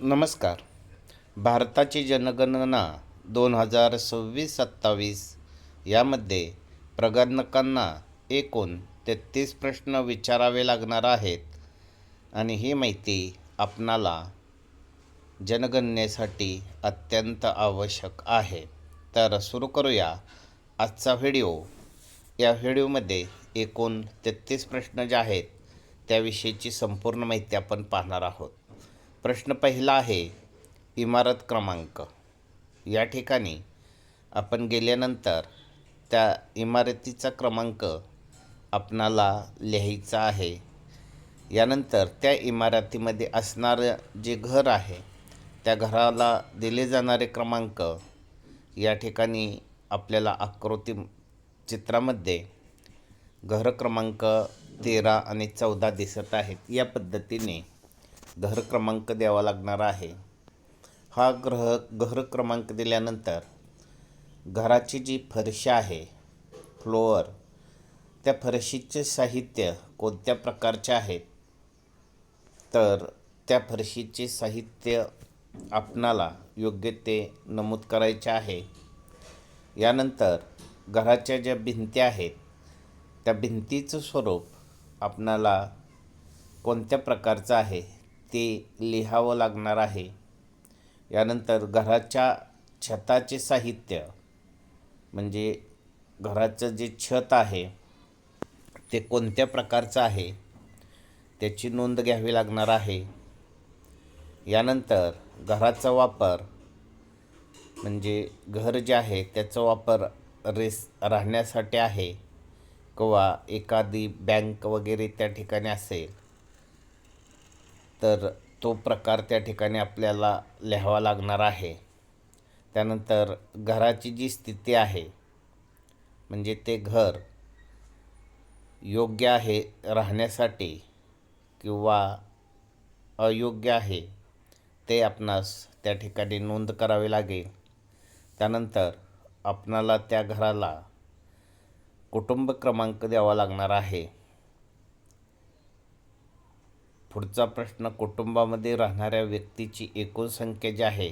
नमस्कार. भारताची जनगणना 2026-27 यामध्ये प्रगणकांना एकूण 33 प्रश्न विचारावे लागणार आहेत आणि ही माहिती आपणाला जनगणनेसाठी अत्यंत आवश्यक आहे. तर सुरू करूया आजचा व्हिडिओ. या व्हिडिओमध्ये एकूण 33 प्रश्न जे आहेत त्याविषयीची संपूर्ण माहिती आपण पाहणार आहोत. प्रश्न पहिला आहे इमारत क्रमांक. या ठिकाणी आपण गेल्यानंतर त्या इमारतीचा क्रमांक आपणाला लिहायचा आहे. यानंतर त्या इमारतीमध्ये असणारं जे घर आहे त्या घराला दिले जाणारे क्रमांक या ठिकाणी आपल्याला आकृती चित्रामध्ये घर क्रमांक 13 आणि 14 दिसत आहेत. या पद्धतीने घर क्रमांक द्यावा लागणार आहे. हा घर क्रमांक दिल्यानंतर घराची जी फरशी आहे फ्लोअर, त्या फरशीचे साहित्य कोणत्या प्रकारचे आहेत तर त्या फरशीचे साहित्य आपणाला योग्य ते नमूद करायचे आहे. यानंतर घराच्या ज्या भिंती आहेत त्या भिंतीचं स्वरूप आपणाला कोणत्या प्रकारचं आहे ते लिहावं लागणार आहे. यानंतर घराच्या छताचे साहित्य म्हणजे घराचं जे छत आहे ते कोणत्या प्रकारचं आहे त्याची नोंद घ्यावी लागणार आहे. यानंतर घराचा वापर म्हणजे घर जे आहे त्याचा वापर राहण्यासाठी आहे किंवा एखादी बँक वगैरे त्या ठिकाणी असेल तर तो प्रकार त्या ठिकाणी आपल्याला लिहावा लागणार आहे. त्यानंतर घराची जी स्थिती आहे म्हणजे ते घर योग्य आहे राहण्यासाठी किंवा अयोग्य आहे ते आपणास त्या ठिकाणी नोंद करावी लागेल. त्यानंतर आपणाला त्या घराला कुटुंब क्रमांक द्यावा लागणार आहे. पुढचा प्रश्न कुटुंबामध्ये राहणाऱ्या व्यक्तीची एकूण संख्या जी आहे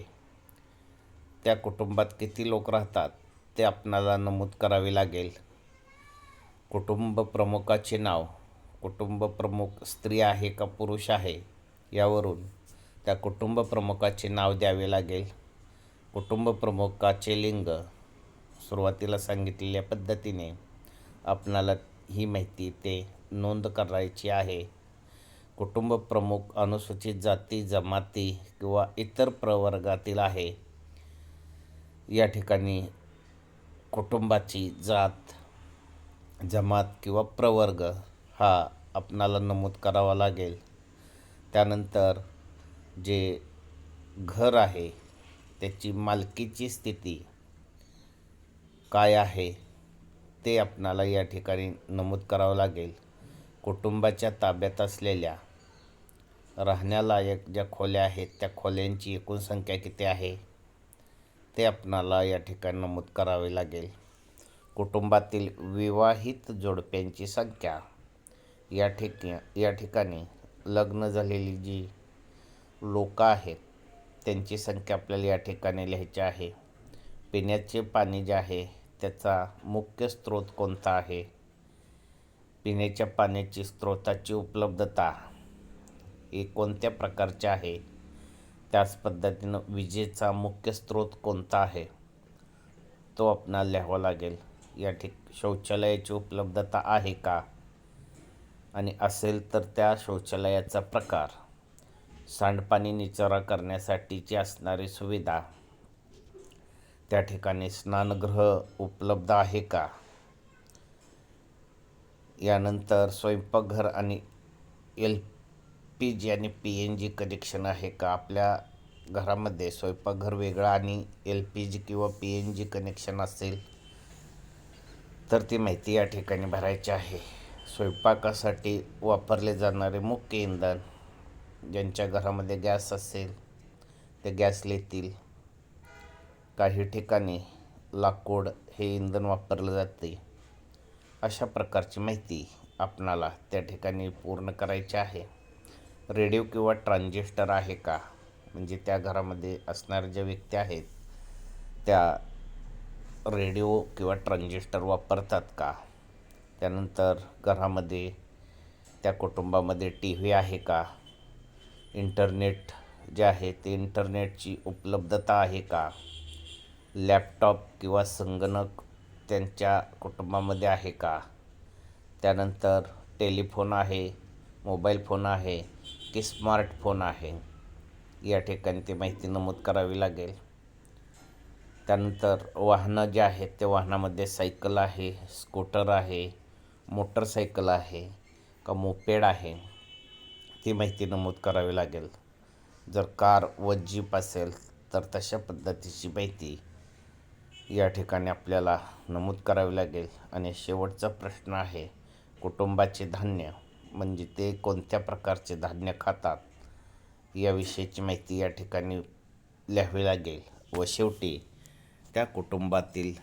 त्या कुटुंबात किती लोक राहतात ते आपणाला नमूद करावे लागेल. कुटुंब प्रमुखाचे नाव, कुटुंब प्रमुख स्त्री आहे का पुरुष आहे यावरून त्या कुटुंब प्रमुखाचे नाव द्यावे लागेल. कुटुंब प्रमुखाचे लिंग सुरुवातीला सांगितलेल्या पद्धतीने आपणाला ही माहिती ते नोंद करायची आहे. कुटुंब प्रमुख अनुसूचित जाती, जमाती किंवा इतर प्रवर्गातील आहे. या ठिकाणी कुटुंबाची जात, जमात किंवा प्रवर्ग हा आपणाला नमूद करावा लागेल. त्यानंतर जे घर आहे त्याची मालकीची स्थिती काय आहे ते आपणाला या ठिकाणी नमूद करावं लागेल. कुटुंबाच्या ताब्यात असलेल्या राहण्यालायक ज्या खोल्या आहेत त्या खोल्यांची एकूण संख्या किती आहे ते आपणाला या ठिकाणी नमूद करावे लागेल. कुटुंबातील विवाहित जोडप्यांची संख्या, या ठिकाणी लग्न झालेली जी लोक आहेत त्यांची संख्या आपल्याला या ठिकाणी लिहायची आहे. पिण्याचे पाणी जे आहे त्याचा मुख्य स्रोत कोणता आहे, पिण्याच्या पाण्याची स्रोताची उपलब्धता हे कोणत्या प्रकारचे आहे, त्याच पद्धतीनं विजेचा मुख्य स्रोत कोणता आहे तो आपणाला लिहावा लागेल. शौचालयाची उपलब्धता आहे का आणि असेल तर त्या शौचालयाचा प्रकार, सांडपाणी निचरा करण्यासाठीची असणारी सुविधा, त्या ठिकाणी स्नानगृह उपलब्ध आहे का, यानंतर स्वयंपाकघर आणि LPG आणि PNG कनेक्शन आहे का. आपल्या घरामध्ये स्वयंपाकघर वेगळं आणि LPG किंवा PNG कनेक्शन असेल तर ती माहिती या ठिकाणी भरायची आहे. स्वयंपाकासाठी वापरले जाणारे मुख्य इंधन, ज्यांच्या घरामध्ये गॅस असेल ते गॅस लिहितील. काही ठिकाणी लाकूड हे इंधन वापरलं जाते. अशा प्रकारची माहिती आपणाला त्या ठिकाणी पूर्ण करायची आहे. रेडिओ किंवा ट्रान्झिस्टर आहे का, म्हणजे त्या घरामध्ये असणाऱ्या ज्या व्यक्ती आहेत त्या रेडिओ किंवा ट्रान्झिस्टर वापरतात का? त्यानंतर घरामध्ये त्या कुटुंबामध्ये टी व्ही आहे का? इंटरनेट जे आहे ते इंटरनेटची उपलब्धता आहे का? लॅपटॉप किंवा संगणक त्यांच्या कुटुंबामध्ये आहे का? त्यानंतर टेलिफोन आहे, मोबाईल फोन आहे की स्मार्टफोन आहे, या ठिकाणी ती माहिती नमूद करावी लागेल. त्यानंतर वाहनं जे आहेत त्या वाहनामध्ये सायकल आहे, स्कूटर आहे, मोटरसायकल आहे का मोपेड आहे, ती माहिती नमूद करावी लागेल. जर कार व जीप असेल तर तशा पद्धतीची माहिती या ठिकाणी आपल्याला नमूद करावी लागेल. आणि शेवटचा प्रश्न आहे कुटुंबाचे धान्य, म्हणजे ते कोणत्या प्रकारचे धान्य खातात याविषयीची माहिती या ठिकाणी लिहावी लागेल. व शेवटी त्या कुटुंबातील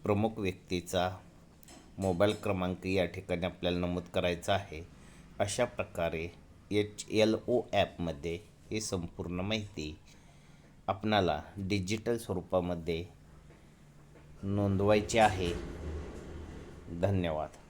प्रमुख व्यक्तीचा मोबाईल क्रमांक या ठिकाणी आपल्याला नमूद करायचा आहे. अशा प्रकारे HLO ॲपमध्ये ही संपूर्ण माहिती आपणाला डिजिटल स्वरूपामध्ये नोंदवायची आहे. धन्यवाद.